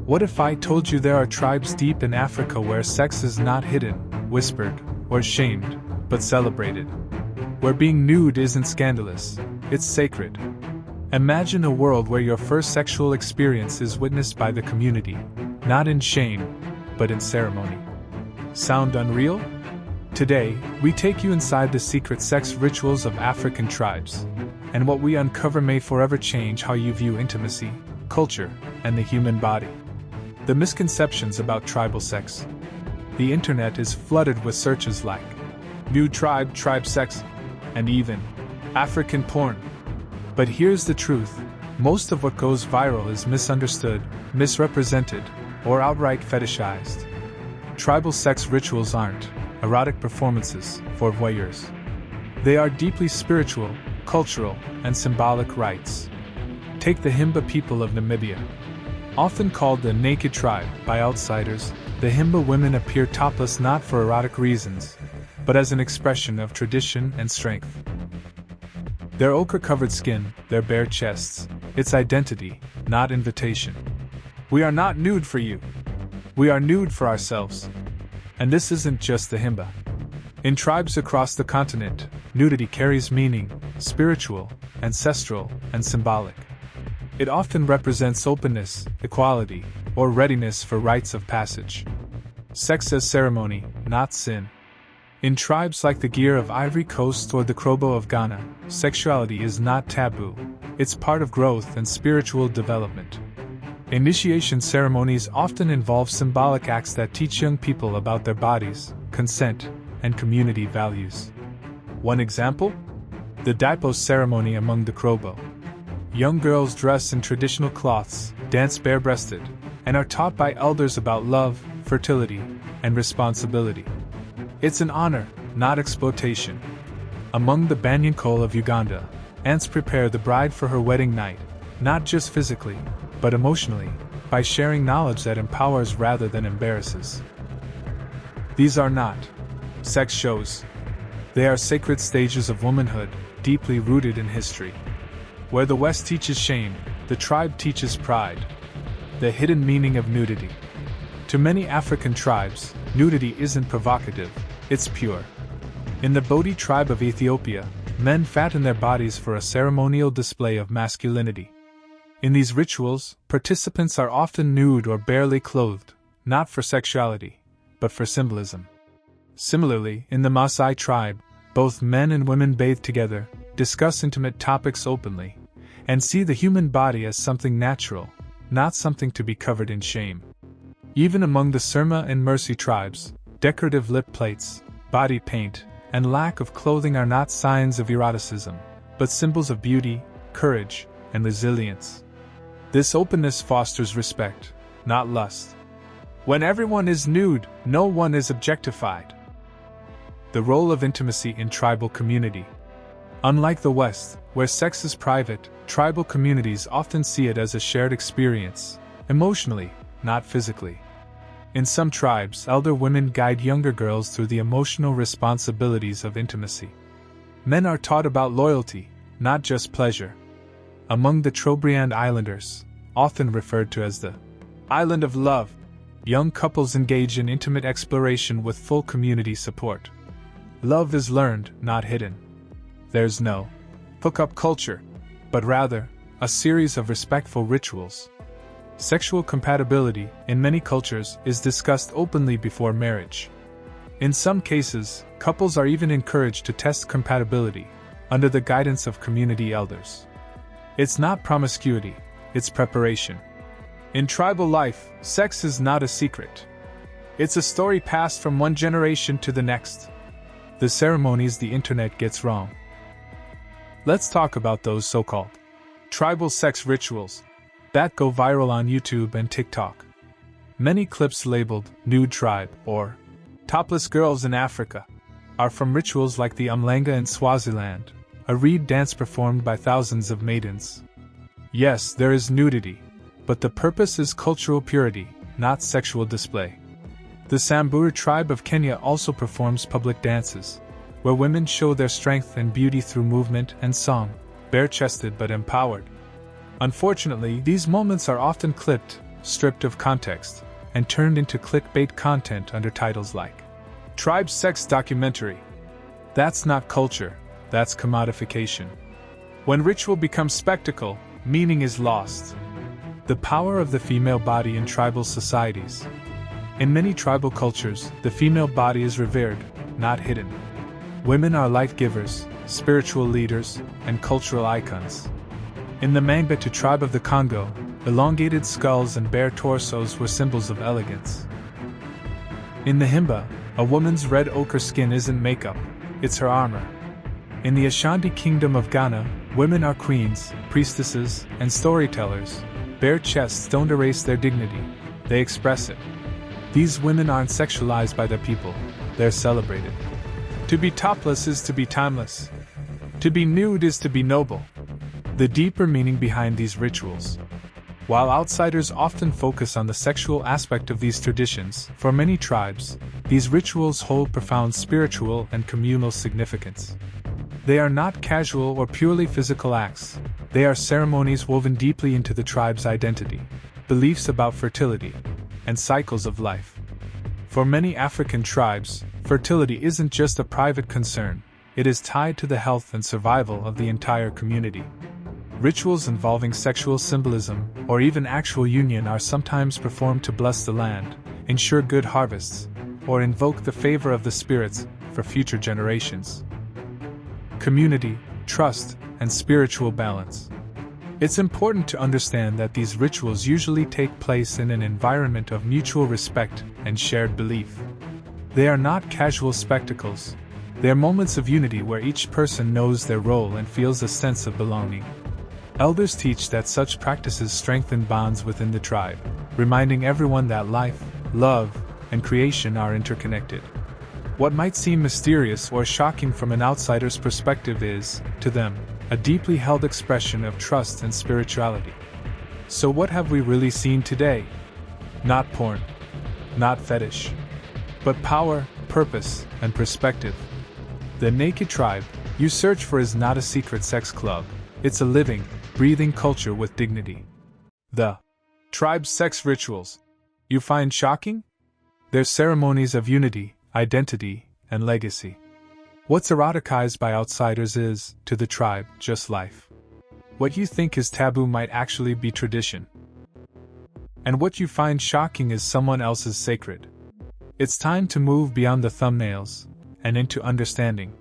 What if I told you there are tribes deep in Africa where sex is not hidden, whispered, or shamed, but celebrated? Where being nude isn't scandalous, it's sacred. Imagine a world where your first sexual experience is witnessed by the community, not in shame, but in ceremony. Sound unreal? Today, we take you inside the secret sex rituals of African tribes, and what we uncover may forever change how you view intimacy, culture, and the human body. The misconceptions about tribal sex. The internet is flooded with searches like new tribe sex, and even African porn. But here's the truth: most of what goes viral is misunderstood, misrepresented, or outright fetishized. Tribal sex rituals aren't erotic performances for voyeurs. They are deeply spiritual, cultural, and symbolic rites. Take the Himba people of Namibia. Often called the naked tribe by outsiders, the Himba women appear topless not for erotic reasons, but as an expression of tradition and strength. Their ochre-covered skin, their bare chests, it's identity, not invitation. We are not nude for you. We are nude for ourselves. And this isn't just the Himba. In tribes across the continent, nudity carries meaning, spiritual, ancestral, and symbolic. It often represents openness, equality, or readiness for rites of passage. Sex as ceremony, not sin. In tribes like the Gear of Ivory Coast or the Krobo of Ghana, sexuality is not taboo, it's part of growth and spiritual development. Initiation ceremonies often involve symbolic acts that teach young people about their bodies, consent, and community values. One example? The Daipo ceremony among the Krobo. Young girls dress in traditional cloths, dance bare-breasted, and are taught by elders about love, fertility, and responsibility. It's an honor, not exploitation. Among the Banyankole of Uganda, aunts prepare the bride for her wedding night, not just physically, but emotionally, by sharing knowledge that empowers rather than embarrasses. These are not sex shows. They are sacred stages of womanhood, deeply rooted in history. Where the West teaches shame, the tribe teaches pride. The hidden meaning of nudity. To many African tribes, nudity isn't provocative, it's pure. In the Bodi tribe of Ethiopia, men fatten their bodies for a ceremonial display of masculinity. In these rituals, participants are often nude or barely clothed, not for sexuality, but for symbolism. Similarly, in the Maasai tribe, both men and women bathe together, discuss intimate topics openly, and see the human body as something natural, not something to be covered in shame. Even among the Surma and Mursi tribes, decorative lip plates, body paint, and lack of clothing are not signs of eroticism, but symbols of beauty, courage, and resilience. This openness fosters respect, not lust. When everyone is nude, no one is objectified. The role of intimacy in tribal community. Unlike the West, where sex is private, tribal communities often see it as a shared experience, emotionally, not physically. In some tribes, elder women guide younger girls through the emotional responsibilities of intimacy. Men are taught about loyalty, not just pleasure. Among the Trobriand Islanders, often referred to as the Island of Love, young couples engage in intimate exploration with full community support. Love is learned, not hidden. There's no hookup culture, but rather, a series of respectful rituals. Sexual compatibility, in many cultures, is discussed openly before marriage. In some cases, couples are even encouraged to test compatibility, under the guidance of community elders. It's not promiscuity, it's preparation. In tribal life, sex is not a secret. It's a story passed from one generation to the next. The ceremonies the internet gets wrong. Let's talk about those so-called tribal sex rituals that go viral on YouTube and TikTok. Many clips labeled Nude Tribe or Topless Girls in Africa are from rituals like the Umhlanga in Swaziland, a reed dance performed by thousands of maidens. Yes, there is nudity, but the purpose is cultural purity, not sexual display. The Samburu tribe of Kenya also performs public dances, where women show their strength and beauty through movement and song, bare-chested but empowered. Unfortunately, these moments are often clipped, stripped of context, and turned into clickbait content under titles like Tribe Sex Documentary. That's not culture, that's commodification. When ritual becomes spectacle, meaning is lost. The power of the female body in tribal societies. In many tribal cultures, the female body is revered, not hidden. Women are life givers, spiritual leaders, and cultural icons. In the Mangbetu tribe of the Congo, elongated skulls and bare torsos were symbols of elegance. In the Himba, a woman's red ochre skin isn't makeup, it's her armor. In the Ashanti kingdom of Ghana, women are queens, priestesses, and storytellers. Bare chests don't erase their dignity, they express it. These women aren't sexualized by their people, they're celebrated. To be topless is to be timeless. To be nude is to be noble. The deeper meaning behind these rituals. While outsiders often focus on the sexual aspect of these traditions, for many tribes, these rituals hold profound spiritual and communal significance. They are not casual or purely physical acts, they are ceremonies woven deeply into the tribe's identity, beliefs about fertility, and cycles of life. For many African tribes, fertility isn't just a private concern, it is tied to the health and survival of the entire community. Rituals involving sexual symbolism, or even actual union, are sometimes performed to bless the land, ensure good harvests, or invoke the favor of the spirits for future generations. Community, trust, and spiritual balance. It's important to understand that these rituals usually take place in an environment of mutual respect and shared belief. They are not casual spectacles, they are moments of unity where each person knows their role and feels a sense of belonging. Elders teach that such practices strengthen bonds within the tribe, reminding everyone that life, love, and creation are interconnected. What might seem mysterious or shocking from an outsider's perspective is, to them, a deeply held expression of trust and spirituality. So what have we really seen today? Not porn, not fetish, but power, purpose, and perspective. The Naked Tribe you search for is not a secret sex club, it's a living, breathing culture with dignity. The tribe's sex rituals you find shocking? They're ceremonies of unity, identity, and legacy. What's eroticized by outsiders is, to the tribe, just life. What you think is taboo might actually be tradition. And what you find shocking is someone else's sacred. It's time to move beyond the thumbnails and into understanding.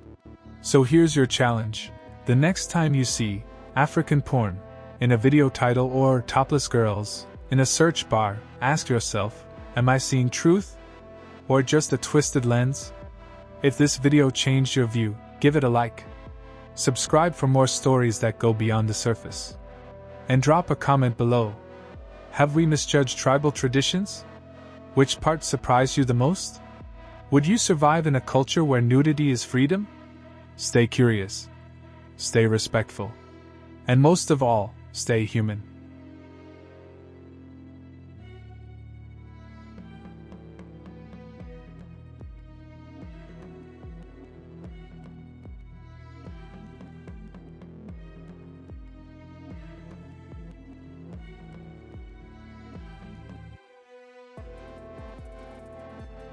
So here's your challenge. The next time you see African porn in a video title or topless girls in a search bar, ask yourself, am I seeing truth? Or just a twisted lens? If this video changed your view, give it a like. Subscribe for more stories that go beyond the surface. And drop a comment below. Have we misjudged tribal traditions? Which part surprised you the most? Would you survive in a culture where nudity is freedom? Stay curious. Stay respectful. And most of all, stay human.